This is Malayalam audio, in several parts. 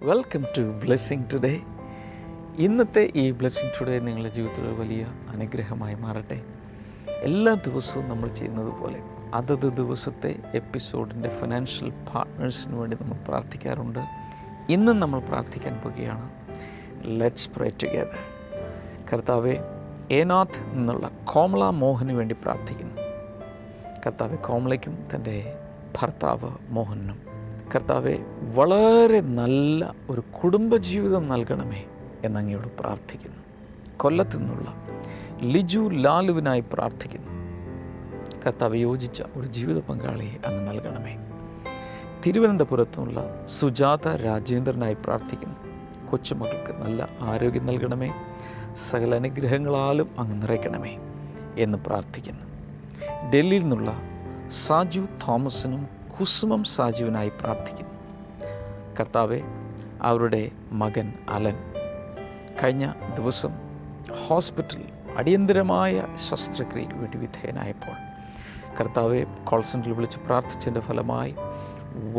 Welcome to blessing today. ഇന്നത്തെ ഈ ബ്ലെസ്സിങ് ടുഡേ നിങ്ങളുടെ ജീവിതത്തിൽ വലിയ അനുഗ്രഹമായി മാറട്ടെ. എല്ലാ ദിവസവും നമ്മൾ ചെയ്യുന്നത് പോലെ അതത് ദിവസത്തെ എപ്പിസോഡിൻ്റെ ഫിനാൻഷ്യൽ പാർട്ട്നേഴ്സിന് വേണ്ടി നമ്മൾ പ്രാർത്ഥിക്കാറുണ്ട്. ഇന്നും നമ്മൾ പ്രാർത്ഥിക്കാൻ പോകുകയാണ്. Let's pray together. കർത്താവെ, ഏനാഥ് എന്നുള്ള കോമള മോഹന് വേണ്ടി പ്രാർത്ഥിക്കുന്നു. കർത്താവെ, കോമളയ്ക്കും തൻ്റെ ഭർത്താവ് മോഹനും കർത്താവെ വളരെ നല്ല ഒരു കുടുംബജീവിതം നൽകണമേ എന്നങ്ങയോട് പ്രാർത്ഥിക്കുന്നു. കൊല്ലത്തു നിന്നുള്ള ലിജു ലാലുവിനായി പ്രാർത്ഥിക്കുന്നു. കർത്താവ് യോജിച്ച ഒരു ജീവിത പങ്കാളിയെ അങ്ങ് നൽകണമേ. തിരുവനന്തപുരത്തുനിന്നുള്ള സുജാത രാജേന്ദ്രനായി പ്രാർത്ഥിക്കുന്നു. കൊച്ചുമക്കൾക്ക് നല്ല ആരോഗ്യം നൽകണമേ, സകല അനുഗ്രഹങ്ങളാലും അങ്ങ് നിറയ്ക്കണമേ എന്ന് പ്രാർത്ഥിക്കുന്നു. ഡൽഹിയിൽ നിന്നുള്ള സാജു തോമസിനും കുസുമം സാജുവിനായി പ്രാർത്ഥിക്കുന്നു. കർത്താവെ, അവരുടെ മകൻ അലൻ കഴിഞ്ഞ ദിവസം ഹോസ്പിറ്റലിൽ അടിയന്തരമായ ശസ്ത്രക്രിയയ്ക്ക് വേണ്ടി വിധേയനായപ്പോൾ കർത്താവെ, കോൾ സെൻറ്ററിൽ വിളിച്ച് പ്രാർത്ഥിച്ചതിൻ്റെ ഫലമായി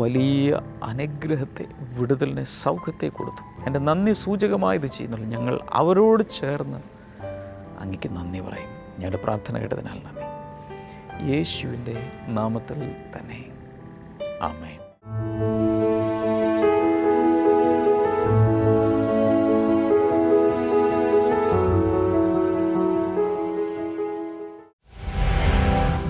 വലിയ അനുഗ്രഹത്തെ, വിടുതലിനെ, സൗഖ്യത്തെ കൊടുത്തു. എൻ്റെ നന്ദി സൂചകമായി ഇത് ചെയ്യുന്നുള്ളൂ. ഞങ്ങൾ അവരോട് ചേർന്ന് അങ്ങേക്ക് നന്ദി പറയും. ഞങ്ങളുടെ പ്രാർത്ഥന കേട്ടതിനാൽ നന്ദി. യേശുവിൻ്റെ നാമത്തിൽ തന്നെ ആമേൻ.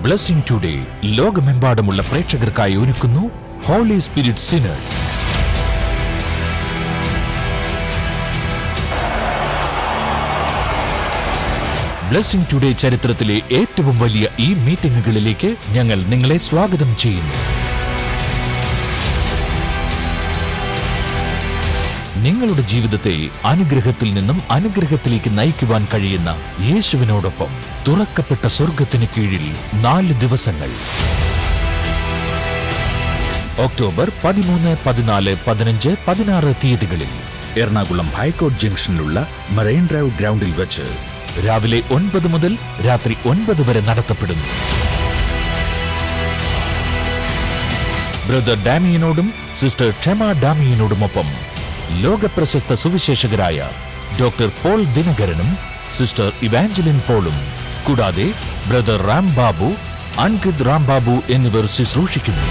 ബ്ലെസ്സിംഗ് ടുഡേ ലോകമെമ്പാടുമുള്ള പ്രേക്ഷകർക്കായി ഒരുക്കുന്നു holy spirit synod. Blessing today ചരിത്രത്തിലെ ഏറ്റവും വലിയ ഈ മീറ്റിംഗുകളിലേക്ക് ഞങ്ങൾ നിങ്ങളെ സ്വാഗതം ചെയ്യുന്നു. നിങ്ങളുടെ ജീവിതത്തെ അനുഗ്രഹത്തിൽ നിന്നും അനുഗ്രഹത്തിലേക്ക് നയിക്കുവാൻ കഴിയുന്ന യേശുവിനോടൊപ്പം തുറക്കപ്പെട്ട സ്വർഗത്തിന് കീഴിൽ 4 ദിവസങ്ങൾ. ഒക്ടോബർ 13, 14, 15, 16 തീയതികളിൽ എറണാകുളം ഹൈക്കോടതി ജംഗ്ഷനിലുള്ള മറൈൻ ഡ്രൈവ് ഗ്രൗണ്ടിൽ വെച്ച് രാവിലെ 9 മുതൽ രാത്രി 9 വരെ നടത്തപ്പെടുന്നു. ബ്രദർ ഡാമിയനോടും സിസ്റ്റർ ക്ഷമ ഡാമിയനോടുമൊപ്പം ലോകപ്രശസ്ത സുവിശേഷകരായ ഡോക്ടർ പോൾ ദിനകരനും സിസ്റ്റർ ഇവാഞ്ചലിൻ പോളും കൂടാതെ ബ്രദർ റാം ബാബു, അൻകിത് റാം ബാബു എന്നിവർ ശുശ്രൂഷിക്കുന്നു.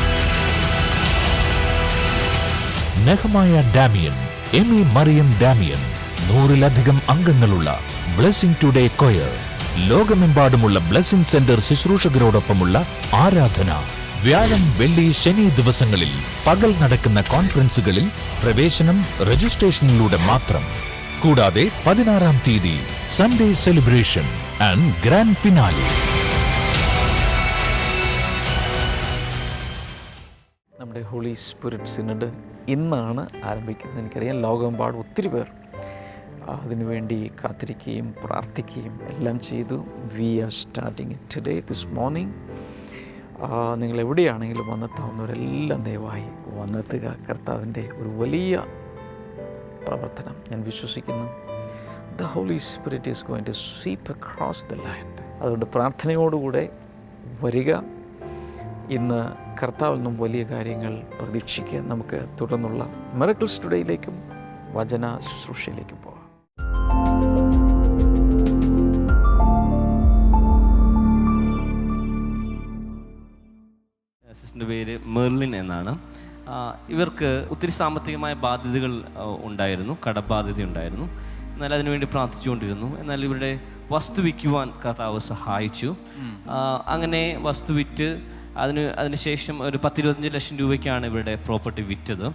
Nehemiah Damian, Amy Mariam Damian, 100-ലധികം അംഗങ്ങളുള്ള ബ്ലെസ്സിംഗ് ടുഡേ കൊയർ, ലോകമെമ്പാടുമുള്ള ബ്ലെസ്സിംഗ് സെന്റർ ശുശ്രൂഷകരോടൊപ്പമുള്ള ആരാധന. വ്യാഴം, വെള്ളി, ശനി ദിവസങ്ങളിൽ പകൽ നടക്കുന്ന കോൺഫറൻസുകളിൽ പ്രവേശനം രജിസ്ട്രേഷനിലൂടെ മാത്രം. കൂടാതെ 16-ാം തീയതി Sunday celebration and grand finale. നമ്മുടെ ഹോളി സ്പിരിറ്റ് സിനഡ് ഇന്നാണ് ആരംഭിക്കുന്നത്. എനിക്കറിയാം, ലോകമെമ്പാടും ഒത്തിരി പേർ അതിനുവേണ്ടി കാത്തിരിക്കുകയും പ്രാർത്ഥിക്കുകയും എല്ലാം ചെയ്തു. We are starting today, this morning. നിങ്ങൾ എവിടെയാണെങ്കിലും വന്നെത്താവുന്നവരെല്ലാം ദയവായി വന്നെത്തുക. കർത്താവിൻ്റെ ഒരു വലിയ പ്രവർത്തനം ഞാൻ വിശ്വസിക്കുന്നു. The holy spirit is going to sweep across the land. അതുകൊണ്ട് പ്രാർത്ഥനയോടുകൂടെ വരിക. ഇന്ന് കർത്താവിൽ നിന്നും വലിയ കാര്യങ്ങൾ പ്രതീക്ഷിക്കുക. നമുക്ക് തുടർന്നുള്ള മിറക്കിൾസ് ടുഡേയിലേക്കും വചന ശുശ്രൂഷയിലേക്കും പോകാം. സിസ്റ്ററിൻ്റെ പേര് മെർലിൻ എന്നാണ്. ഇവർക്ക് ഒത്തിരി സാമ്പത്തികമായ ബാധ്യതകൾ ഉണ്ടായിരുന്നു, കടബാധ്യത ഉണ്ടായിരുന്നു. എന്നാൽ അതിനുവേണ്ടി പ്രാർത്ഥിച്ചുകൊണ്ടിരുന്നു. എന്നാൽ ഇവരുടെ വസ്തു വിൽക്കുവാൻ കർത്താവ് സഹായിച്ചു. അങ്ങനെ വസ്തു വിറ്റ് അതിനുശേഷം ഒരു 10-25 ലക്ഷം രൂപയ്ക്കാണ് ഇവരുടെ പ്രോപ്പർട്ടി വിറ്റത്.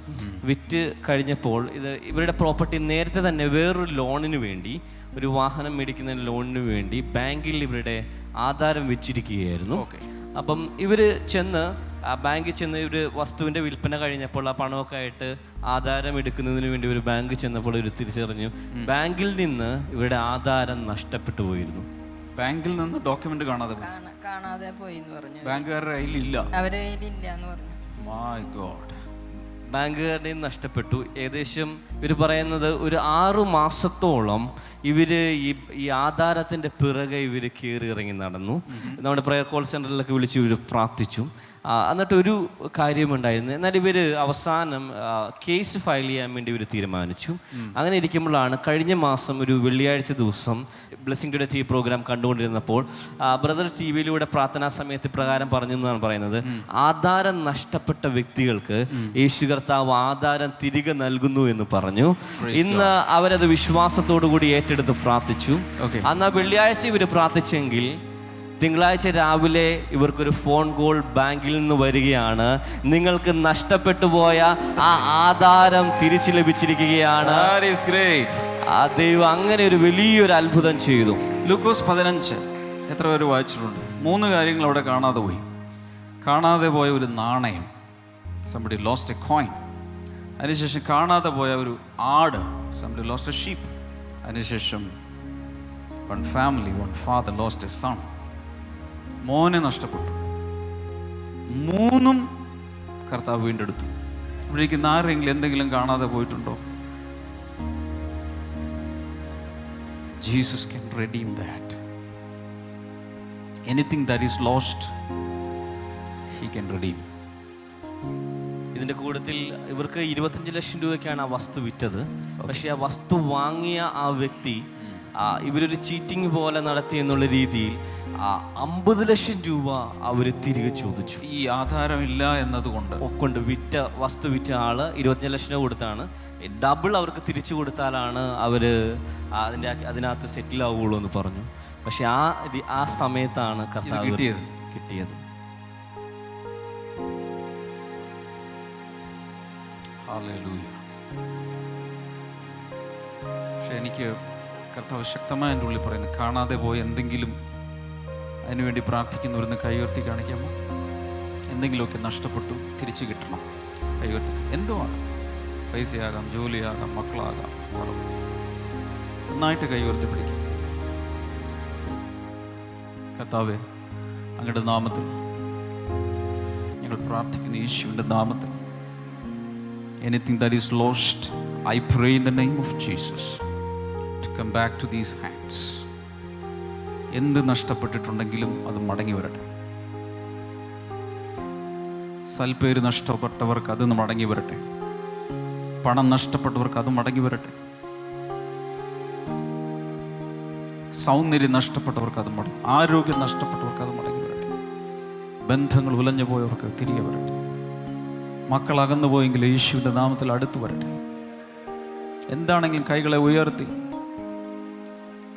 വിറ്റ് കഴിഞ്ഞപ്പോൾ ഇവരുടെ പ്രോപ്പർട്ടി നേരത്തെ തന്നെ വേറൊരു ലോണിന് വേണ്ടി, ഒരു വാഹനം മേടിക്കുന്ന ലോണിന് വേണ്ടി ബാങ്കിൽ ഇവരുടെ ആധാരം വെച്ചിരിക്കുകയായിരുന്നു. അപ്പം ഇവർ ബാങ്കിൽ ചെന്ന് ഇവർ വസ്തുവിൻ്റെ വിൽപ്പന കഴിഞ്ഞപ്പോൾ ആ പണമൊക്കെ ആയിട്ട് ആധാരം എടുക്കുന്നതിന് വേണ്ടി ഒരു ബാങ്കിൽ ചെന്നപ്പോൾ ഇവർ തിരിച്ചറിഞ്ഞു ബാങ്കിൽ നിന്ന് ഇവരുടെ ആധാരം നഷ്ടപ്പെട്ടു പോയിരുന്നു. ബാങ്കിൽ നിന്ന് ഡോക്യുമെന്റ് കാണാതെ പോയി എന്ന് പറഞ്ഞു. ബാങ്കുകാരുടെ കയ്യിലില്ല, അവരുടെ കയ്യിലില്ല എന്ന് പറഞ്ഞു. My God. ബാങ്കുകാരുടെയും നഷ്ടപ്പെട്ടു. ഏകദേശം ഇവർ പറയുന്നത് ഒരു 6 മാസത്തോളം ഇവർ ഈ ആധാരത്തിൻ്റെ പിറകെ ഇവർ കയറി ഇറങ്ങി നടന്നു. നമ്മുടെ പ്രെയർ കോൾ സെൻ്ററിലൊക്കെ വിളിച്ച് ഇവർ പ്രാർത്ഥിച്ചു. എന്നിട്ടൊരു കാര്യമുണ്ടായിരുന്നു. എന്നാൽ ഇവർ അവസാനം കേസ് ഫയൽ ചെയ്യാൻ വേണ്ടി ഇവർ തീരുമാനിച്ചു. അങ്ങനെ ഇരിക്കുമ്പോഴാണ് കഴിഞ്ഞ മാസം ഒരു വെള്ളിയാഴ്ച ദിവസം ബ്ലെസ്സിംഗ് ടുഡേ TV പ്രോഗ്രാം കണ്ടുകൊണ്ടിരുന്നപ്പോൾ ബ്രദർ TV-യിലൂടെ പ്രാർത്ഥനാ സമയത്ത് പ്രകാരം പറഞ്ഞു എന്നാണ് പറയുന്നത്, ആധാരം നഷ്ടപ്പെട്ട വ്യക്തികൾക്ക് യേശു കർത്താവ് ആധാരം തിരികെ നൽകുന്നു എന്ന് പറഞ്ഞു. ഇന്ന് അവരത് വിശ്വാസത്തോടു കൂടി ഏറ്റെടുത്ത് പ്രാർത്ഥിച്ചു. അന്ന് വെള്ളിയാഴ്ച ഇവർ പ്രാർത്ഥിച്ചെങ്കിൽ തിങ്കളാഴ്ച രാവിലെ ഇവർക്കൊരു ഫോൺ കോൾ ബാങ്കിൽ നിന്ന് വരികയാണ്. നിങ്ങൾക്ക് നഷ്ടപ്പെട്ടു പോയ ആ ആധാരം തിരിച്ചു ലഭിച്ചിരിക്കുകയാണ്. ആ ദൈവം അങ്ങനെ ഒരു വലിയൊരു അത്ഭുതം ചെയ്തു. ലൂക്കോസ് 15 എത്ര പേര് വായിച്ചിട്ടുണ്ട്? 3 കാര്യങ്ങൾ അവിടെ കാണാതെ പോയി. കാണാതെ പോയ ഒരു നാണയം, somebody lost a coin. അതിനുശേഷം കാണാതെ പോയ ഒരു ആട്, somebody lost a sheep. അതിനുശേഷം one family, one father lost a son. മോനെ നഷ്ടപ്പെട്ടു. 3 കർത്താവ് വീണ്ടെടുത്തു. ഇവിടേക്ക് ആരെങ്കിലും എന്തെങ്കിലും കാണാതെ പോയിട്ടുണ്ടോ? Jesus can redeem that. Anything that is lost, he can redeem. ഇതിൻ്റെ കൂട്ടത്തിൽ ഇവർക്ക് 25 ലക്ഷം രൂപയ്ക്കാണ് ആ വസ്തു വിറ്റത്. പക്ഷേ ആ വസ്തു വാങ്ങിയ ആ വ്യക്തി ഇവരൊരു ചീറ്റിംഗ് പോലെ നടത്തി എന്നുള്ള രീതിയിൽ 50 ലക്ഷം രൂപ അവർ തിരികെ ചോദിച്ചു. ഈ ആധാരമില്ല എന്നതുകൊണ്ട് വിറ്റ വസ്തു വിറ്റ ആള് 25 ലക്ഷം രൂപ കൊടുത്താണ്. ഡബിൾ അവർക്ക് തിരിച്ചു കൊടുത്താലാണ് അവർ അതിനകത്ത് സെറ്റിൽ ആവുകയുള്ളൂ എന്ന് പറഞ്ഞു. പക്ഷെ ആ സമയത്താണ് കർത്താവ് കിട്ടിയത്. പക്ഷെ എനിക്ക് കർത്താവ് ശക്തമായ എൻ്റെ ഉള്ളിൽ പറയുന്നത്, കാണാതെ പോയി എന്തെങ്കിലും അതിനുവേണ്ടി പ്രാർത്ഥിക്കുന്നവരെന്ന് കൈയുയർത്തി കാണിക്കാമോ? എന്തെങ്കിലുമൊക്കെ നഷ്ടപ്പെട്ടു, തിരിച്ചു കിട്ടണം. കൈയുയർത്തി. എന്തുവാണ്? പൈസയാകാം, ജോലിയാകാം, മക്കളാകാം, നന്നായിട്ട് കൈയുയർത്തി പിടിക്കും. കർത്താവേ, അങ്ങയുടെ നാമത്തിൽ ഞങ്ങൾ പ്രാർത്ഥിക്കുന്ന യേശുവിൻ്റെ നാമത്തിൽ, anything that is lost, I pray in the name of Jesus to come back to these hands. എന്ത് നഷ്ടപ്പെട്ടിട്ടുണ്ടെങ്കിലും അത് മടങ്ങി വരട്ടെ. സൽപ്പേര് നഷ്ടപ്പെട്ടവർക്ക് അത് മടങ്ങി വരട്ടെ. പണം നഷ്ടപ്പെട്ടവർക്ക് അത് മടങ്ങി വരട്ടെ. സൗന്ദര്യം നഷ്ടപ്പെട്ടവർക്ക് അത് മടങ്ങി, ആരോഗ്യം നഷ്ടപ്പെട്ടവർക്ക് അത് മടങ്ങി വരട്ടെ. ബന്ധങ്ങൾ ഉലഞ്ഞു പോയവർക്ക് തിരികെ വരട്ടെ. മക്കൾ അകന്നു പോയെങ്കിൽ യേശുവിൻ്റെ നാമത്തിൽ അടുത്തു വരട്ടെ. എന്താണെങ്കിലും കൈകളെ ഉയർത്തി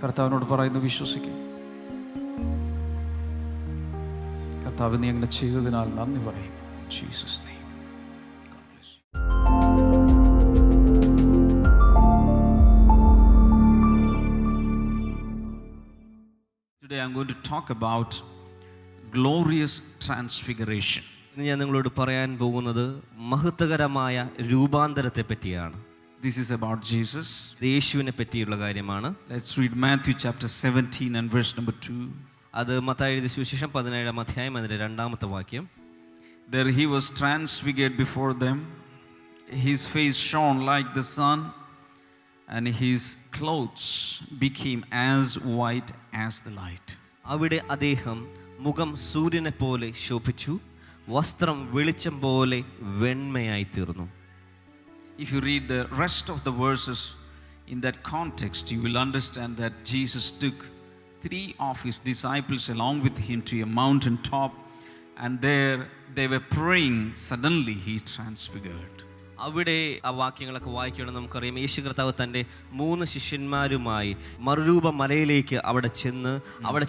കർത്താവിനോട് പറയുന്നു, വിശ്വസിക്കും. കർത്താവ്, നീ അങ്ങനെ ചെയ്തതിനാൽ നന്ദി പറയും. Jesus name. Today I'm going to talk about glorious transfiguration. ഇന്ന് ഞാൻ നിങ്ങളോട് പറയാൻ പോകുന്നത് മഹത്വകരമായ രൂപാന്തരത്തെ പറ്റിയാണ്. This is about Jesus. യേശുവിനെ പറ്റിയുള്ള കാര്യമാണ്. Let's read Matthew chapter 17 and verse number 2. അത് മത്തായി എഴുതിയ സുവിശേഷം 17-ാം അധ്യായം അതിന്റെ 2-ാമത്തെ വാക്യം. There he was transfigured before them. His face shone like the sun, and his clothes became as white as the light. അവിടെ അദ്ദേഹം മുഖം സൂര്യനെ പോലെ ശോഭിച്ചു, വസ്ത്രം വെളിച്ചം പോലെ വെണ്മയായി തീർന്നു. If you read the rest of the verses in that context, you will understand that Jesus took 3 of his disciples along with him to a mountain top, and there they were praying. Suddenly he transfigured. അവിടെ ആ വാക്യങ്ങളൊക്കെ വായിക്കുകയാണെങ്കിൽ നമുക്കറിയാം, യേശു കർത്താവ് തൻ്റെ 3 ശിഷ്യന്മാരുമായി മറുരൂപ മലയിലേക്ക് അവിടെ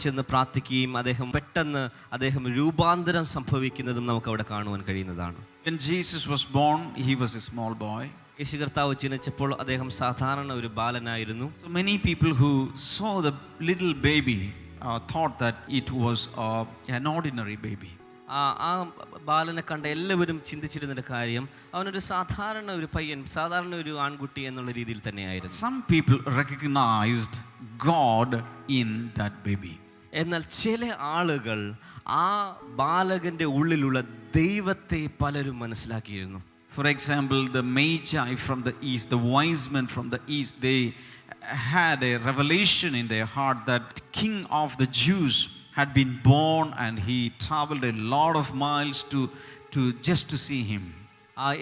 ചെന്ന് പ്രാർത്ഥിക്കുകയും അദ്ദേഹം രൂപാന്തരം സംഭവിക്കുന്നതും നമുക്ക് അവിടെ കാണുവാൻ കഴിയുന്നതാണ്. When Jesus was born, he was a small boy. യേശു കർത്താവ് ജനിച്ചപ്പോൾ അദ്ദേഹം സാധാരണ ഒരു ബാലനായിരുന്നു. So many people who saw the little baby thought that it was an ordinary baby. ആ ബാലനെ കണ്ട എല്ലാവരും ചിന്തിച്ചിരുന്നൊരു കാര്യം, അവനൊരു സാധാരണ ഒരു പയ്യൻ, സാധാരണ ഒരു ആൺകുട്ടി എന്നുള്ള രീതിയിൽ തന്നെയായിരുന്നു. Some people recognized God in that baby. എന്നാൽ ചില ആളുകൾ ആ ബാലകന്റെ ഉള്ളിലുള്ള ദൈവത്തെ പലരും മനസ്സിലാക്കിയിരുന്നു. For example, the Magi from the east, the wise men from the east, they had a revelation in their heart that King of the Jews had been born and he traveled a lot of miles to just to see him.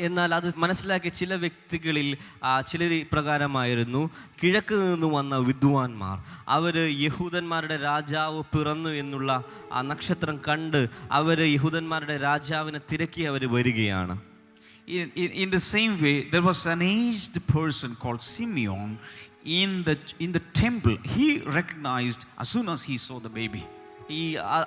എന്നാൽ അത് മനസ്സിലാക്കിയ ചില വ്യക്തികളിൽ ചിലർ പ്രകാരമായിരുന്നു, കിഴക്ക് നിന്ന് വന്ന വിദ്വാൻമാർ. അവർ യഹൂദന്മാരുടെ രാജാവ് പിറന്നു എന്നുള്ള ആ നക്ഷത്രം കണ്ട് അവർ യഹൂദന്മാരുടെ രാജാവിനെ തിരക്കി അവർ വരികയാണ്. In the same way, there was an aged person called Simeon in the temple. He recognized as soon as he saw the baby.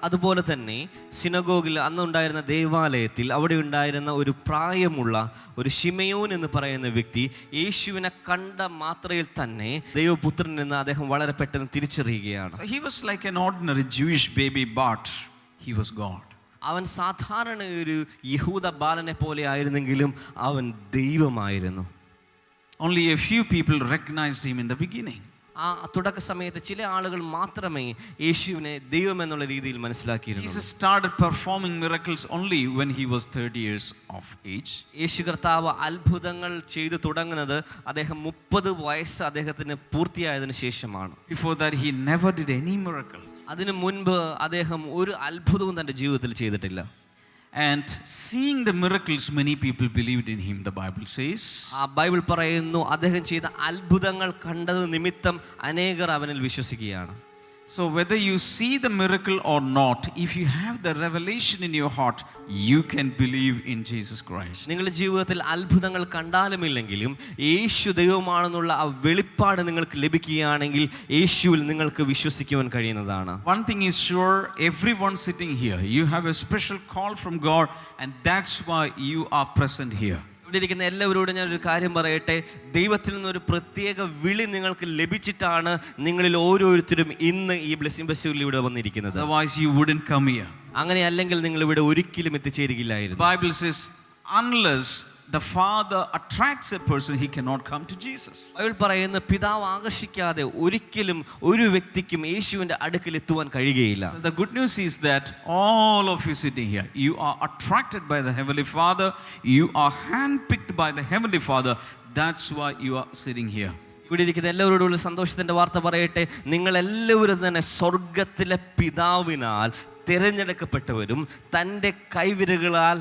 അതുപോലെ തന്നെ സിനഗോഗിൽ അന്നുണ്ടായിരുന്ന ദേവാലയത്തിൽ അവിടെ ഉണ്ടായിരുന്ന ഒരു പ്രായമുള്ള ഒരു ശിമയോൻ എന്ന് പറയുന്ന വ്യക്തി യേശുവിനെ കണ്ട മാത്രയിൽ തന്നെ ദൈവപുത്രൻ എന്ന് അദ്ദേഹം വളരെ പെട്ടെന്ന് തിരിച്ചറിയുകയാണ്. So he was like an ordinary Jewish baby, but he was God. അവൻ സാധാരണ ഒരു യഹൂദ ബാലനെ പോലെ ആയിരുന്നെങ്കിലും അവൻ ദൈവമായിരുന്നു. Only a few people recognized him in the beginning. ആ തുടക്ക സമയത്ത് ചില ആളുകൾ മാത്രമേ യേശുവിനെ ദൈവം എന്നുള്ള രീതിയിൽ മനസ്സിലാക്കിയിരുന്നു. Jesus started performing miracles only when he was 30 years of age. യേശു കർത്താവ് അത്ഭുതങ്ങൾ ചെയ്തു തുടങ്ങുന്നത് അദ്ദേഹം 30 വയസ്സ് അദ്ദേഹത്തിന് പൂർത്തിയായതിനു ശേഷമാണ്. Before that he never did any miracle. അതിനു മുൻപ് അദ്ദേഹം ഒരു അത്ഭുതവും തൻ്റെ ജീവിതത്തിൽ ചെയ്തിട്ടില്ല. And seeing the miracles, many people believed in him, the Bible says. Bible പറയുന്നു അദ്ദേഹം ചെയ്ത അത്ഭുതങ്ങൾ കണ്ടത് നിമിത്തം അനേകർ അവനിൽ വിശ്വസിക്കുകയാണ്. So whether you see the miracle or not, if you have the revelation in your heart, you can believe in Jesus Christ. നിങ്ങളുടെ ജീവിതത്തിൽ അത്ഭുതങ്ങൾ കണ്ടാലുമില്ലെങ്കിലും യേശു ദൈവമാണെന്നുള്ള ആ വെളിപ്പാട് നിങ്ങൾക്ക് ലഭിക്കുകയാണെങ്കിൽ യേശുവിൽ നിങ്ങൾക്ക് വിശ്വസിക്കുവാൻ കഴിയുന്നതാണ്. One thing is sure, everyone sitting here, you have a special call from God, and that's why you are present here. ഇവിടെ ഇരിക്കുന്ന എല്ലാവരോടും ഞാനൊരു കാര്യം പറയട്ടെ, ദൈവത്തിൽ നിന്നൊരു പ്രത്യേക വിളി നിങ്ങൾക്ക് ലഭിച്ചിട്ടാണ് നിങ്ങളിൽ ഓരോരുത്തരും ഇന്ന് ഈ ബ്ലെസ്സിംഗ് ഫെസ്റ്റിവലിൽ ഇവിടെ വന്നിരിക്കുന്നത്. Otherwise you wouldn't come here. അങ്ങനെ അല്ലെങ്കിൽ നിങ്ങൾ ഇവിടെ ഒരിക്കലും എത്തിച്ചേരുകയില്ലായിരുന്നു. Bible says unless the Father attracts a person, he cannot come to Jesus. Bible പറയുന്ന പിതാവ് ആകർഷിക്കാതെ ഒരിക്കലും ഒരു വ്യക്തിക്കും യേശുവിന്റെ അടുക്കൽ എത്തുവാൻ കഴിയുകയില്ല. So the good news is that all of you sitting here, you are attracted by the Heavenly Father, you are handpicked by the Heavenly Father. That's why you are sitting here. ഇവിടെ ഇരിക്കുന്ന എല്ലാവരോടുള്ള സന്തോഷത്തിന്റെ വാർത്ത പറയട്ടെ, നിങ്ങൾ എല്ലാവരും തന്നെ സ്വർഗത്തിലെ പിതാവിനാൽ തിരഞ്ഞെടുക്കപ്പെട്ടവരും തൻ്റെ കൈവിരലുകളാൽ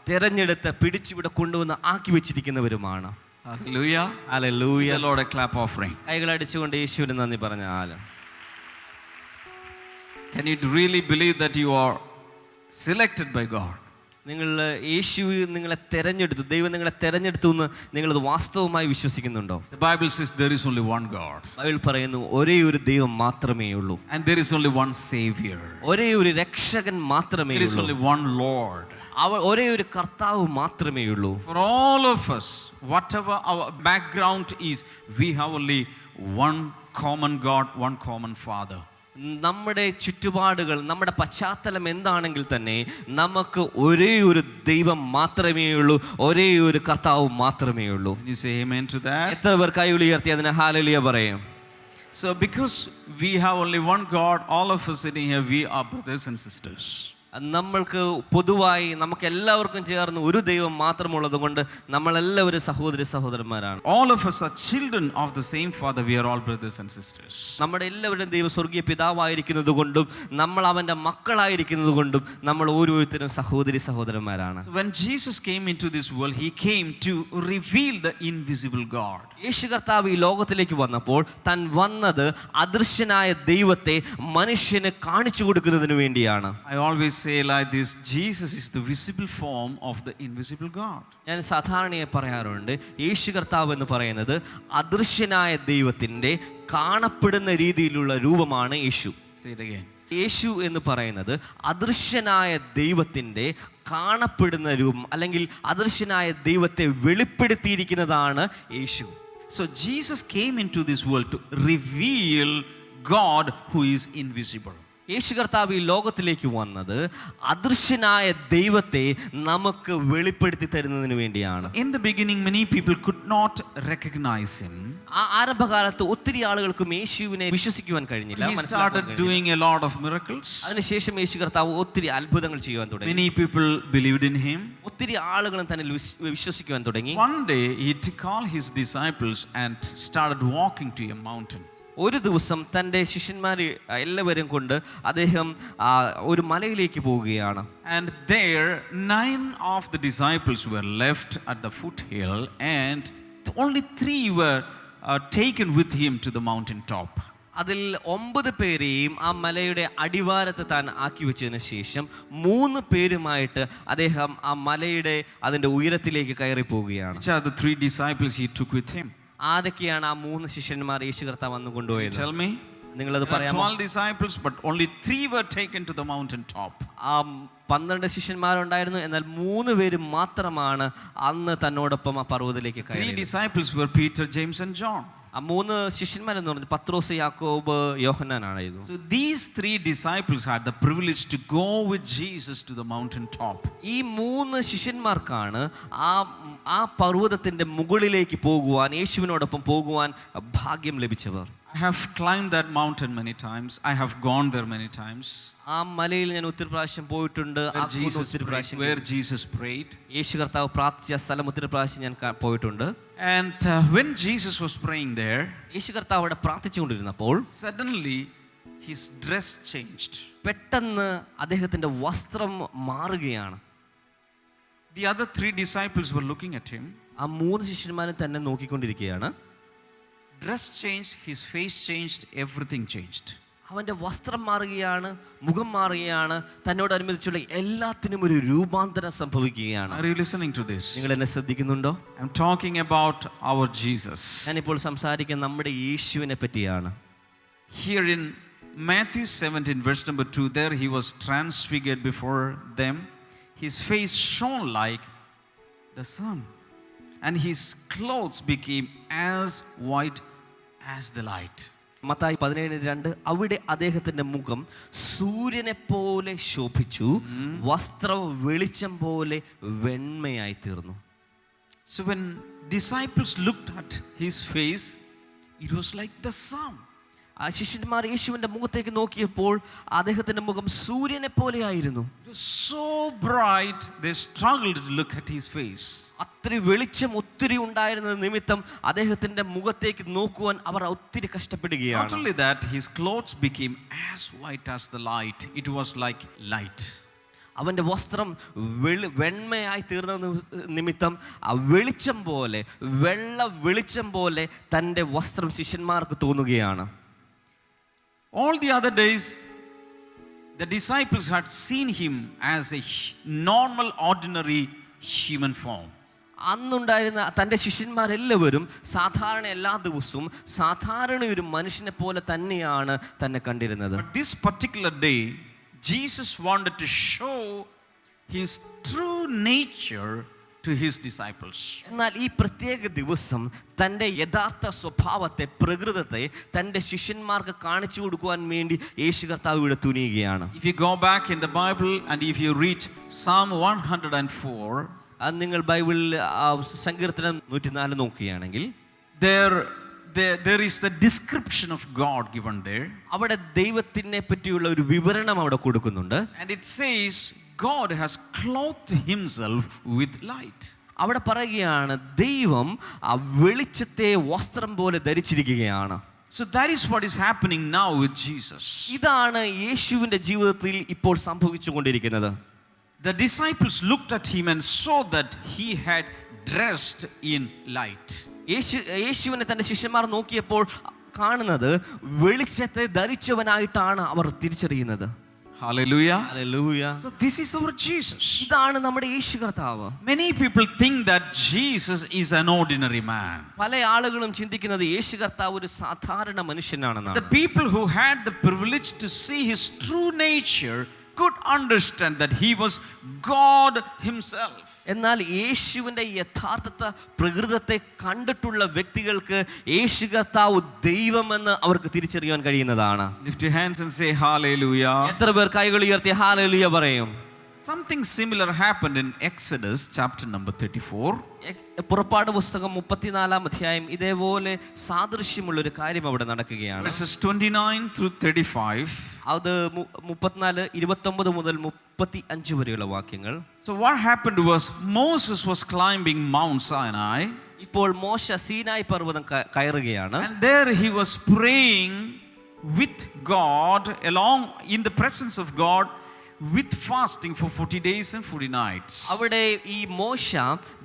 തിരഞ്ഞെടുത്ത് പിടിച്ചിവിടെ കൊണ്ടുവന്ന് ആക്കി വെച്ചിരിക്കുന്നവരുമാണ്. Hallelujah. Hallelujah. The Lord a clap offering. കൈകളടിച്ചുകൊണ്ട് യേശുവിന് നന്ദി പറഞ്ഞാൽ. Can you really believe that you are selected by God? നിങ്ങൾ യേശു നിങ്ങളെ തെരഞ്ഞെടുത്തു, ദൈവം നിങ്ങളെ തെരഞ്ഞെടുത്തു എന്ന് നിങ്ങളത് വാസ്തവമായി വിശ്വസിക്കുന്നുണ്ടോ? The Bible says there is only one God. Bible പറയുന്നു ഒരേ ഒരു ദൈവം മാത്രമേ ഉള്ളൂ. And there is only one Savior. ഒരേ ഒരു രക്ഷകൻ മാത്രമേ There is ഉള്ളൂ. only one Lord. ഒരേ ഒരു കർത്താവ് മാത്രമേ ഉള്ളൂ. For all of us, whatever our background is, we have only one common God, one common Father. നമ്മുടെ ചുറ്റുപാടുകൾ, നമ്മുടെ പശ്ചാത്തലം എന്താണെങ്കിൽ തന്നെ നമുക്ക് ഒരേ ഒരു ദൈവം മാത്രമേ ഉള്ളൂ, ഒരേ ഒരു കർത്താവ് മാത്രമേ ഉള്ളൂ. Can you say amen to that? എത്ര പേർ കൈ ഉയർത്തി അതിന് ഹല്ലേലൂയ പറയും? So because we have only one God, all of us sitting here, we are brothers and sisters. നമ്മൾക്ക് പൊതുവായി നമുക്ക് എല്ലാവർക്കും ചേർന്ന് ഒരു ദൈവം മാത്രമുള്ളത് കൊണ്ട് നമ്മളെല്ലാവരും സഹോദരി സഹോദരന്മാരാണ്. All of us are children of the same Father. We are all brothers and sisters. നമ്മുടെ എല്ലാവരുടെയും ദൈവം സ്വർഗീയ പിതാവായിരിക്കുന്നത് കൊണ്ടും നമ്മൾ അവൻ്റെ മക്കളായിരിക്കുന്നത് കൊണ്ടും നമ്മൾ ഓരോരുത്തരും സഹോദരി സഹോദരന്മാരാണ്. So when Jesus came into this world, he came to reveal the invisible God. യേശു കർത്താവ് ഈ ലോകത്തിലേക്ക് വന്നപ്പോൾ താൻ വന്നത് അദൃശ്യനായ ദൈവത്തെ മനുഷ്യന് കാണിച്ചു കൊടുക്കുന്നതിന് വേണ്ടിയാണ്. I always say like this, Jesus is the visible form of the invisible God. ഞാൻ സാധാരണയായി പറയാറുണ്ട്, യേശു കർത്താവ് എന്ന് പറയുന്നത് അദൃശ്യനായ ദൈവത്തിൻ്റെ കാണപ്പെടുന്ന രീതിയിലുള്ള രൂപമാണ് യേശു. Say it again. യേശു എന്ന് പറയുന്നത് അദൃശ്യനായ ദൈവത്തിൻ്റെ കാണപ്പെടുന്ന രൂപം അല്ലെങ്കിൽ അദൃശ്യനായ ദൈവത്തെ വെളിപ്പെടുത്തിയിരിക്കുന്നതാണ് യേശു. So Jesus came into this world to reveal God who is invisible. യേശു കർത്താവ് ഈ ലോകത്തിലേക്ക് വന്നത് അദൃശ്യനായ ദൈവത്തെ നമുക്ക് വെളിപ്പെടുത്തി തരുന്നതിന് വേണ്ടിയാണ്. In the beginning, many people could not recognize him. ആരംഭകാലത്ത് ഒത്തിരി ആളുകൾക്കും യേശുവിനെ വിശ്വസിക്കുവാൻ കഴിഞ്ഞില്ല. He started doing a lot of miracles. അതിനുശേഷം യേശു കർത്താവ് ഒത്തിരി അത്ഭുതങ്ങൾ ചെയ്യുവാൻ തുടങ്ങി. Many people believed in him. ഒത്തിരി ആളുകളും തന്നെ വിശ്വസിക്കുവാൻ തുടങ്ങി. One day he took all his disciples and started walking to a mountain. ഒരു ദിവസം തൻ്റെ ശിഷ്യന്മാർ എല്ലാവരും കൊണ്ട് അദ്ദേഹം ഒരു മലയിലേക്ക് പോവുകയാണ്. And there 9 of the disciples were left at the foothill, and only 3 were taken with him to the mountain top. അതിൽ 9 പേരെയും ആ മലയുടെ അടിവാരത്ത് താൻ ആക്കി വെച്ചതിന് ശേഷം 3 പേരുമായിട്ട് അദ്ദേഹം ആ മലയുടെ അതിൻ്റെ ഉയരത്തിലേക്ക് കയറി പോവുകയാണ്. Which are the 3 disciples he took with him? ആരൊക്കെയാണ് ആ 3 ശിഷ്യന്മാർ യേശു കർത്താവ് വന്നു കൊണ്ടുപോയത്? Tell me. നിങ്ങളത് There are പറയാമോ? 12 disciples, but only 3 were taken to the mountain top. ആ 12 ശിഷ്യന്മാരുണ്ടായിരുന്നു, എന്നാൽ 3 പേര് മാത്രമാണ് അന്ന് തന്നോടൊപ്പം ആ പർവ്വതത്തിലേക്ക് 3 കയറിയത്. disciples were Peter, James and John. ആ 3 ശിഷ്യന്മാരെന്ന് പറഞ്ഞു പത്രോസ്, യാക്കോബ്, യോഹന്നാനായിരുന്നു. So these 3 disciples had the privilege to go with Jesus to the mountain top. ഈ 3 ശിഷ്യന്മാർക്കാണ് ആ പർവ്വതത്തിന്റെ മുകളിലേക്ക് പോകുവാൻ, യേശുവിനോടൊപ്പം പോകുവാൻ ഭാഗ്യം ലഭിച്ചവർ. I have climbed that mountain many times. I have gone there many times. ആ മലയിൽ ഞാൻ ഒത്തിരി പ്രാവശ്യം പോയിട്ടുണ്ട്. Where Jesus prayed. യേശു കർത്താവ് പ്രാർത്ഥിച്ച സ്ഥലം ഒത്തിരി പ്രാവശ്യം ഞാൻ പോയിട്ടുണ്ട്. And when Jesus was praying there, യേശു കർത്താവ് അവിടെ പ്രാർത്ഥിച്ചുകൊണ്ടിരുന്നപ്പോൾ suddenly his dress changed. പെട്ടെന്ന് അദ്ദേഹത്തിന്റെ വസ്ത്രം മാറുകയാണ്. The other 3 disciples were looking at him. ആ 3 ശിഷ്യന്മാരും തന്നെ നോക്കിക്കൊണ്ടിരിക്കുകയാണ്. Dress changed, his face changed, everything changed. അവന്റെ വസ്ത്രം മാറുകയാണ്, മുഖം മാറുകയാണ്, തന്നോടനുബന്ധിച്ചുള്ള എല്ലാത്തിനും ഒരു രൂപാന്തരം സംഭവിക്കുകയാണ്. Are you listening to this? നിങ്ങൾ എന്നെ ശ്രദ്ധിക്കുന്നുണ്ടോ? I'm talking about our Jesus. ഞാനിപ്പോൾ സംസാരിക്കുന്ന നമ്മുടെ യേശുവിനെ പറ്റിയാണ്. Here in Matthew 17 verse number 2, there he was transfigured before them. His face shone like the sun, and his clothes became as white as the light. Mathai 17:2, അവിടെ അദ്ദേഹത്തിന്റെ മുഖം സൂര്യനെ പോലെ ശോഭിച്ചു, വസ്ത്രം വെളിച്ചം പോലെ വെണ്മയായി തീർന്നു. So when disciples looked at his face, it was like the sun. ആ ശിഷ്യന്മാർ യേശുവിന്റെ മുഖത്തേക്ക് നോക്കിയപ്പോൾ അദ്ദേഹത്തിന്റെ മുഖം സൂര്യനെ പോലെയായിരുന്നു. It was so bright, they struggled to look at his face. അത്ര വെളിച്ചം ഒത്തിരി ഉണ്ടായിരുന്ന നിമിത്തം അദ്ദേഹത്തിന്റെ മുഖത്തേക്ക് നോക്കുവാൻ അവർ ഒത്തിരി കഷ്ടപ്പെടുകയാണ്. Not only that, his clothes became as white as the light. It was like light. അവന്റെ വസ്ത്രം വെണ്മയായി തീർന്ന നിമിത്തം ആ വെളിച്ചം പോലെ, വെളിച്ചം പോലെ തൻ്റെ വസ്ത്രം ശിഷ്യന്മാർക്ക് തോന്നുകയാണ്. All the other days, the disciples had seen him as a normal, ordinary human form. അന്നുണ്ടായിരുന്ന തൻ്റെ ശിഷ്യന്മാരെല്ലാവരും സാധാരണ എല്ലാ ദിവസവും സാധാരണ ഒരു മനുഷ്യനെ പോലെ തന്നെയാണ് തന്നെ കണ്ടിരുന്നത്. But this particular day, Jesus wanted to show his true nature to his disciples. എന്നാൽ ഈ പ്രത്യേക ദിവസം തൻ്റെ യഥാർത്ഥ സ്വഭാവത്തെ, പ്രകൃതത്തെ തൻ്റെ ശിഷ്യന്മാർക്ക് കാണിച്ചു കൊടുക്കുവാൻ വേണ്ടി യേശു കർത്താവ് ഇവിടെ തുനിയുകയാണ്. If you go back in the Bible and if you read Psalm 104, അത് നിങ്ങൾ ബൈബിളിൽ സങ്കീർത്തനം 104 നോക്കുകയാണെങ്കിൽ there is the description of God given there. അവിടെ ദൈവത്തിനെ പറ്റിയുള്ള ഒരു വിവരണം അവിടെ കൊടുക്കുന്നുണ്ട്. And it says God has clothed himself with light. അവിടെ പറയുകയാണ് ദൈവം ആ വെളിച്ചത്തെ വസ്ത്രം പോലെ ധരിച്ചിരിക്കുകയാണ്. So that is what is happening now with Jesus. ഇതാണ് യേശുവിന്റെ ജീവിതത്തിൽ ഇപ്പോൾ സംഭവിച്ചുകൊണ്ടിരിക്കുന്നത്. The disciples looked at him and saw that he had dressed in light. യേശുവിനെ തന്റെ ശിഷ്യന്മാർ നോക്കിയപ്പോൾ കാണുന്നത് വെളിച്ചത്തെ ധരിച്ചവനായിട്ടാണ് അവർ തിരിച്ചറിയുന്നത്. Hallelujah. Hallelujah. So this is our Jesus. ഇതാണ് നമ്മുടെ യേശു കർത്താവ്. Many people think that Jesus is an ordinary man. പല ആളുകളും ചിന്തിക്കുന്നത് യേശു കർത്താവ് ഒരു സാധാരണ മനുഷ്യനാണെന്നാണ്. The people who had the privilege to see his true nature could understand that he was God himself. എന്നാൽ യേശുവിന്റെ യഥാർത്ഥ പ്രകൃതത്തെ കണ്ടിട്ടുള്ള വ്യക്തികൾക്ക് യേശു കർത്താവ് ദൈവമെന്ന് അവർക്ക് തിരിച്ചറിയാൻ കഴിയുന്നതാണ്. Lift your hands and say hallelujah. എത്ര പേർ കൈകൾ ഉയർത്തി ഹല്ലേലൂയ പറയും? Something similar happened in Exodus chapter number 34. പുറപ്പാട് പുസ്തകം 34-ാം അധ്യായം ഇതേപോലെ സാദൃശ്യമുള്ള ഒരു കാര്യം അവിടെ നടക്കുകയാണ്. Verses 29 through 35. അത് 34, 29 മുതൽ 35 വരെയുള്ള വാക്യങ്ങൾ. So what happened was Moses was climbing Mount Sinai. ഇപ്പോൾ മോശ സീനായി പർവ്വതം കയറുകയാണ്. And there he was praying with God, along in the presence of God, with fasting for 40 days and 40 nights. അവിടെ ഈ മോശ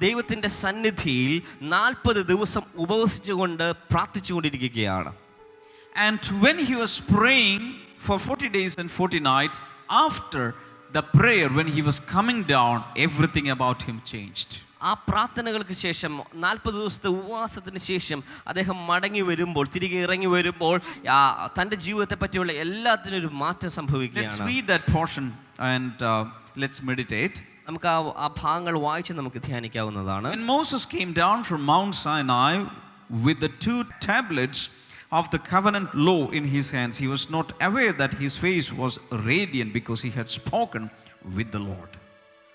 ദൈവത്തിന്റെ സന്നിധിയിൽ 40 ദിവസം ഉപവസിച്ചുകൊണ്ട് പ്രാർത്ഥിച്ചുകൊണ്ടിരിക്കുകയാണ്. And when he was praying for 40 days and 40 nights, after the prayer, when he was coming down, everything about him changed. ആ പ്രാർത്ഥനകൾക്ക് ശേഷം 40 ദിവസത്തെ ഉപവാസത്തിന് ശേഷം അദ്ദേഹം മടങ്ങി വരുമ്പോൾ, തിരികെ ഇറങ്ങി വരുമ്പോൾ തൻ്റെ ജീവിതത്തെ പറ്റിയുള്ള എല്ലാത്തിനും ഒരു മാറ്റം സംഭവിക്കുകയാണ്. Let's read that portion and let's meditate. നമുക്ക് ആ ഭാഗങ്ങൾ വായിച്ച് നമുക്ക് ധ്യാനിക്കാവുന്നതാണ്. When Moses came down from Mount Sinai with the 2 tablets of the covenant law in his hands, he was not aware that his face was radiant because he had spoken with the Lord.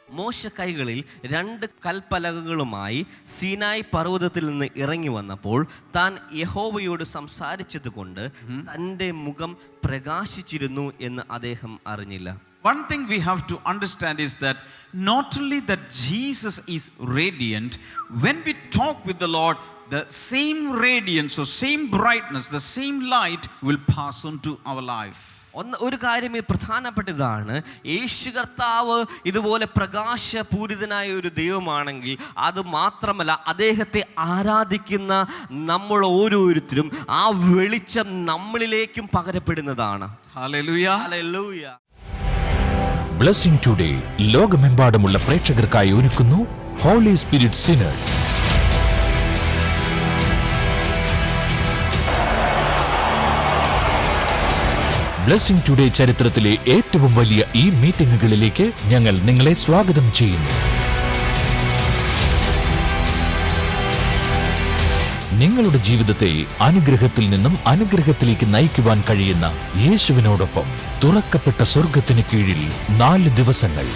മോശ കൈകളിൽ 2 കൽപ്പലകകളുമായി സീനായി പർവ്വതത്തിൽ നിന്ന് ഇറങ്ങി വന്നപ്പോൾ താൻ യഹോവയോട് സംസാരിച്ചത് കൊണ്ട് തൻ്റെ മുഖം പ്രകാശിച്ചിരുന്നു എന്ന് അദ്ദേഹം അറിഞ്ഞില്ല. One thing we have to understand is that not only that Jesus is radiant, when we talk with the Lord, the same radiance or same brightness, the same light will pass on to our life. ഒരു കാര്യം പ്രധാനപ്പെട്ടതാണ്, യേശു കർത്താവ് ഇതുപോലെ പ്രകാശപൂരിതനായ ഒരു ദൈവമാണെങ്കിൽ അത് മാത്രമല്ല, അദ്ദേഹത്തെ ആരാധിക്കുന്ന നമ്മൾ ഓരോരുത്തരും ആ വെളിച്ചം നമ്മളിലേക്കും പകരപ്പെടുന്നതാണ്. Hallelujah. ഹല്ലേലൂയ. ബ്ലെസ്സിംഗ് ടുഡേ ലോകമെമ്പാടുമുള്ള പ്രേക്ഷകർക്കായി ഒരുക്കുന്നു holy spirit synod. Blessing today ചരിത്രത്തിലെ ഏറ്റവും വലിയ ഈ മീറ്റിംഗുകളിലേക്ക് ഞങ്ങൾ നിങ്ങളെ സ്വാഗതം ചെയ്യുന്നു. നിങ്ങളുടെ ജീവിതത്തെ അനുഗ്രഹത്തിൽ നിന്നും അനുഗ്രഹത്തിലേക്ക് നയിക്കുവാൻ കഴിയുന്ന യേശുവിനോടൊപ്പം തുറക്കപ്പെട്ട സ്വർഗത്തിന് കീഴിൽ 4 ദിവസങ്ങൾ.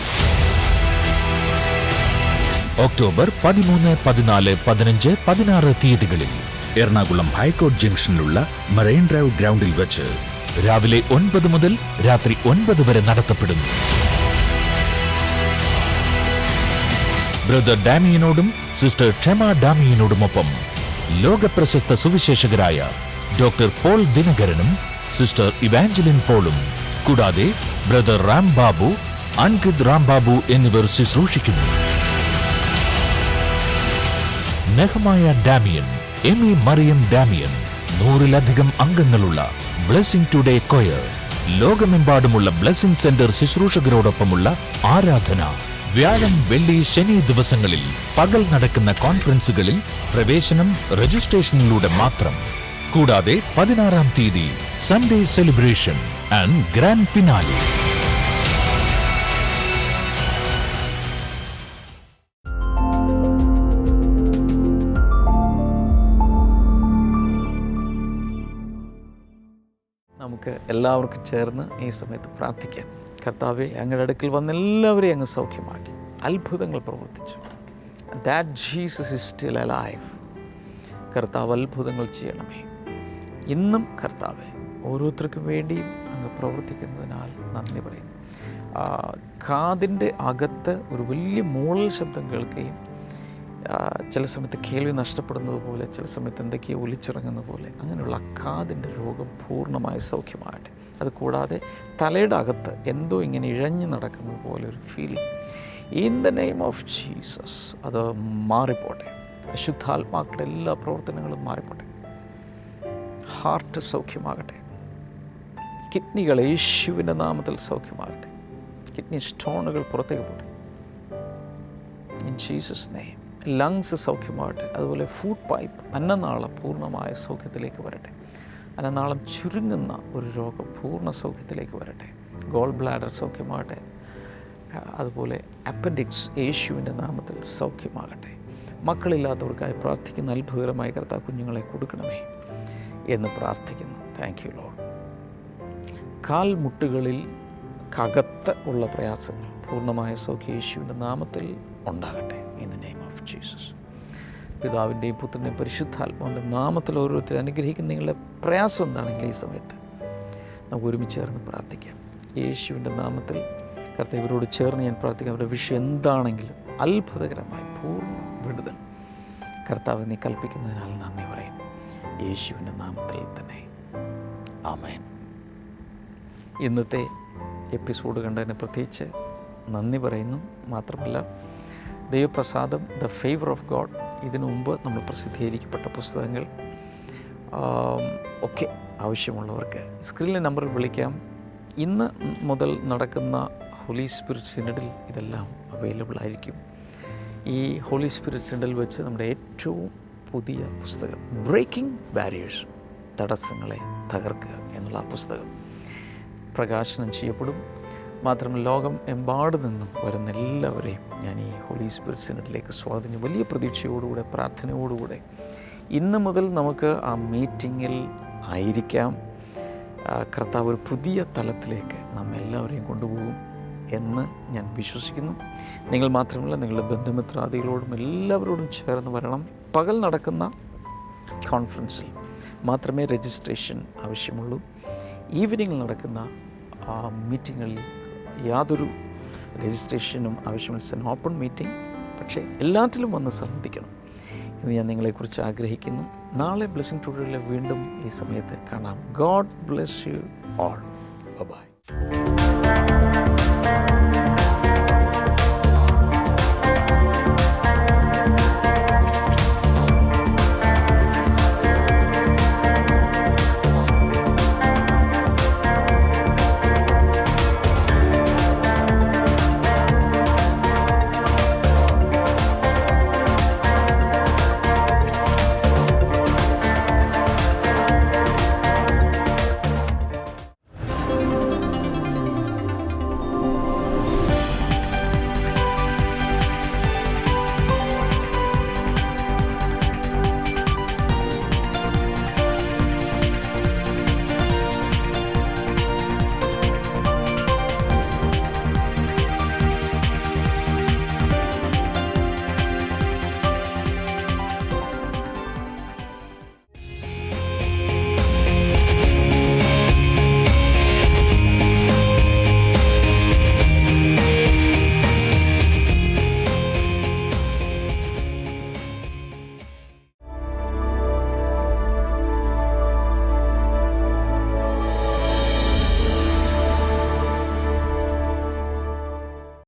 ഒക്ടോബർ 13, 14, 15, 16 തീയതികളിൽ എറണാകുളം ഹൈക്കോർട്ട് ജംഗ്ഷനിലുള്ള മറൈൻ ഡ്രൈവ് ഗ്രൗണ്ടിൽ വെച്ച് രാവിലെ 9 മുതൽ രാത്രി 9 വരെ നടത്തപ്പെടുന്നു. ബ്രദർ ഡാമിയനോടും സിസ്റ്റർ ടെമ ഡാമിയനോടുമൊപ്പം ലോകപ്രശസ്ത സുവിശേഷകരായ ഡോക്ടർ പോൾ ദിനകരനും സിസ്റ്റർ ഇവാഞ്ചലിൻ പോളും, കൂടാതെ ബ്രദർ റാം ബാബു, അൻകിത് റാം ബാബു എന്നിവർ ശുശ്രൂഷിക്കുന്നു. Nehemiah Damian, Amy Mariam Damian, 100-ലധികം അംഗങ്ങളുള്ള ബ്ലെസ്സിംഗ് ടുഡേ കൊയർ, ലോകമെമ്പാടുമുള്ള ബ്ലെസ്സിംഗ് സെന്റർ ശുശ്രൂഷകരോടൊപ്പമുള്ള ആരാധന. വ്യാഴം, വെള്ളി, ശനി ദിവസങ്ങളിൽ പകൽ നടക്കുന്ന കോൺഫറൻസുകളിൽ പ്രവേശനം രജിസ്ട്രേഷനിലൂടെ മാത്രം. കൂടാതെ 16-ാം തീയതി Sunday celebration and grand finale. നമുക്ക് എല്ലാവർക്കും ചേർന്ന് ഈ സമയത്ത് പ്രാർത്ഥിക്കാം. കർത്താവെ, അങ്ങയുടെ അടുക്കൽ വന്ന എല്ലാവരെയും അങ്ങ് സൗഖ്യമാക്കി, അത്ഭുതങ്ങൾ പ്രവർത്തിച്ചു. That Jesus is still alive. കർത്താവ് അത്ഭുതങ്ങൾ ചെയ്യണമേ. ഇന്നും കർത്താവെ, ഓരോരുത്തർക്കും വേണ്ടിയും അങ്ങ് പ്രവർത്തിക്കുന്നതിനാൽ നന്ദി പറയുന്നു. കാതിൻ്റെ അകത്ത് ഒരു വലിയ മൂളൽ ശബ്ദം കേൾക്കുകയും ചില സമയത്ത് കേൾവി നഷ്ടപ്പെടുന്നത് പോലെ, ചില സമയത്ത് എന്തൊക്കെയോ ഒലിച്ചിറങ്ങുന്ന പോലെ, അങ്ങനെയുള്ള കാതിൻ്റെ രോഗം പൂർണ്ണമായി സൗഖ്യമാകട്ടെ. അതുകൂടാതെ തലയുടെ അകത്ത് എന്തോ ഇങ്ങനെ ഇഴഞ്ഞു നടക്കുന്നത് പോലെ ഒരു feeling, in the name of Jesus അത് മാറിപ്പോട്ടെ. അശുദ്ധാത്മാക്കളുടെ എല്ലാ പ്രവർത്തനങ്ങളും മാറിപ്പോട്ടെ. ഹാർട്ട് സൗഖ്യമാകട്ടെ. കിഡ്നികൾ യേശുവിൻ്റെ നാമത്തിൽ സൗഖ്യമാകട്ടെ. കിഡ്നി സ്റ്റോണുകൾ പുറത്തേക്ക് പോട്ടെ, ഇൻ ജീസസ് നെയിം. ലങ്സ് സൗഖ്യമാകട്ടെ. അതുപോലെ ഫുഡ് പൈപ്പ്, അന്നനാളം പൂർണ്ണമായ സൗഖ്യത്തിലേക്ക് വരട്ടെ. അന്നനാളം ചുരുങ്ങുന്ന ഒരു രോഗം പൂർണ്ണ സൗഖ്യത്തിലേക്ക് വരട്ടെ. ഗോൾ ബ്ലാഡർ സൗഖ്യമാകട്ടെ. അതുപോലെ അപ്പൻഡിക്സ് യേശുവിൻ്റെ നാമത്തിൽ സൗഖ്യമാകട്ടെ. മക്കളില്ലാത്തവർക്കായി പ്രാർത്ഥിക്കുന്ന അത്ഭുതകരമായ കർത്താവ് കുഞ്ഞുങ്ങളെ കൊടുക്കണമേ എന്ന് പ്രാർത്ഥിക്കുന്നു. Thank you lord. കാൽമുട്ടുകളിൽ കകത്ത് ഉള്ള പ്രയാസങ്ങൾ പൂർണ്ണമായ സൗഖ്യം യേശുവിൻ്റെ നാമത്തിൽ ഉണ്ടാകട്ടെ, in the name of Jesus. പിതാവിൻ്റെയും പുത്രൻ്റെയും പരിശുദ്ധാത്മാവിൻ്റെ നാമത്തിൽ ഓരോരുത്തരും അനുഗ്രഹിക്കുന്ന നിങ്ങളുടെ പ്രയാസം എന്താണെങ്കിലും ഈ സമയത്ത് നമുക്ക് ഒരുമിച്ച് ചേർന്ന് പ്രാർത്ഥിക്കാം. യേശുവിൻ്റെ നാമത്തിൽ കർത്താവ് ഇവരോട് ചേർന്ന് ഞാൻ പ്രാർത്ഥിക്കാം. അവരുടെ വിഷയം എന്താണെങ്കിലും അത്ഭുതകരമായി പൂർണ്ണ വിടുതൽ കർത്താവ് നീ കൽപ്പിക്കുന്നതിനാൽ നന്ദി പറയുന്നു. യേശുവിൻ്റെ നാമത്തിൽ തന്നെ ആമേൻ. ഇന്നത്തെ എപ്പിസോഡ് കണ്ടതിന് പ്രത്യേകിച്ച് നന്ദി പറയുന്നു. മാത്രമല്ല, ദൈവപ്രസാദം, ദ ഫേവർ ഓഫ് ഗോഡ്, ഇതിനു മുമ്പ് നമ്മൾ പ്രസിദ്ധീകരിക്കപ്പെട്ട പുസ്തകങ്ങൾ ഒക്കെ ആവശ്യമുള്ളവർക്ക് സ്ക്രീനിലെ നമ്പറിൽ വിളിക്കാം. ഇന്ന് മുതൽ നടക്കുന്ന ഹോളി സ്പിരിറ്റ് സിനഡിൽ ഇതെല്ലാം അവൈലബിൾ ആയിരിക്കും. ഈ ഹോളി സ്പിരിറ്റ് സിനഡിൽ വെച്ച് നമ്മുടെ ഏറ്റവും പുതിയ പുസ്തകം ബ്രേക്കിംഗ് ബാരിയേഴ്സ്, തടസ്സങ്ങളെ തകർക്കുക എന്നുള്ള ആ പുസ്തകം പ്രകാശനം ചെയ്യപ്പെടും. മാത്രമല്ല, ലോകം എമ്പാട് നിന്നും വരുന്ന എല്ലാവരെയും ഞാൻ ഈ ഹോളി സ്പിരിറ്റ് സിനഡിലേക്ക് സ്വാഗതം, വലിയ പ്രതീക്ഷയോടുകൂടെ, പ്രാർത്ഥനയോടുകൂടെ ഇന്ന് മുതൽ നമുക്ക് ആ മീറ്റിങ്ങിൽ ആയിരിക്കാം. കർത്താവ് ഒരു പുതിയ തലത്തിലേക്ക് നമ്മെല്ലാവരെയും കൊണ്ടുപോകും എന്ന് ഞാൻ വിശ്വസിക്കുന്നു. നിങ്ങൾ മാത്രമല്ല, നിങ്ങളുടെ ബന്ധുമിത്രാദികളോടും എല്ലാവരോടും ചേർന്ന് വരണം. പകൽ നടക്കുന്ന കോൺഫറൻസിൽ മാത്രമേ രജിസ്ട്രേഷൻ ആവശ്യമുള്ളൂ. ഈവനിങ്ങിൽ നടക്കുന്ന മീറ്റിങ്ങുകളിൽ യാതൊരു രജിസ്ട്രേഷനും ആവശ്യമില്ല. It's an open meeting. പക്ഷേ എല്ലാറ്റിലും വന്ന് സംബന്ധിക്കണം എന്ന് ഞാൻ നിങ്ങളെക്കുറിച്ച് ആഗ്രഹിക്കുന്നു. നാളെ ബ്ലെസ്സിംഗ് ടുഡേയിൽ വീണ്ടും ഈ സമയത്ത് കാണാം. God bless you all. By.